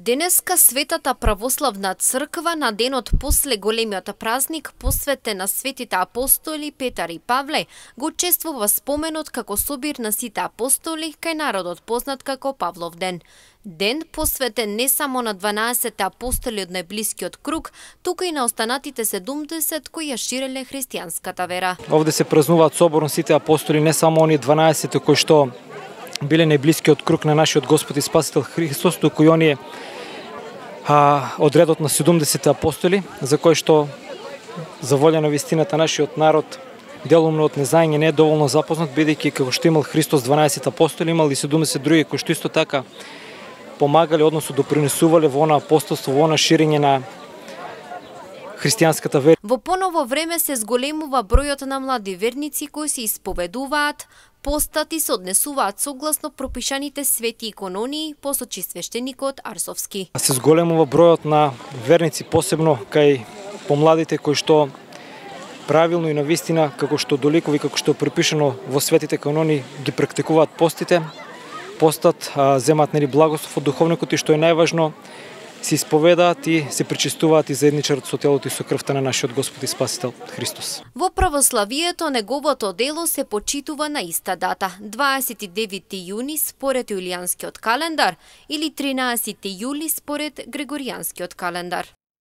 Денеска Светата православна црква на денот после големиот празник посветен на светите апостоли Петар и Павле го чествува споменот како собир на сите апостоли кај народот познат како Павлов ден. Ден посветен не само на 12 апостоли од најблискиот круг, туку и на останатите 70 кои ја ширеле христијанската вера. Овде се празнуваат соборно сите апостоли, не само оние 12 кои што биле најблискиот круг на нашиот Господ и Спасител Христос, туку и оние од редот на 70 апостоли, за кои што за волја на вистината нашиот народ делумно од незнаење не е доволно запознат, бидејќи како што имал Христос 12 апостоли, имал и 70 други кои што исто така помагали, односно допринесувале во она апостолство, во она ширење на христијанската вера. Во поново време се зголемува бројот на млади верници кои се исповедуваат, постат и се однесуваат согласно пропишаните свети икононии, посочи свештеникот Арсовски. Се зголемува бројот на верници, посебно кај помладите кои што правилно и на вистина, како што доликува и како што е припишано во светите канони, ги практикуваат постите, постат, земат благослов од духовникот и што е најважно, се исповедаат и се причестуваат и заедничарат со телото и со крвта на нашиот Господ и Спасител Христос. Во православието неговото дело се почитува на иста дата, 29 јуни според јулијанскиот календар или 13 јули според григоријанскиот календар.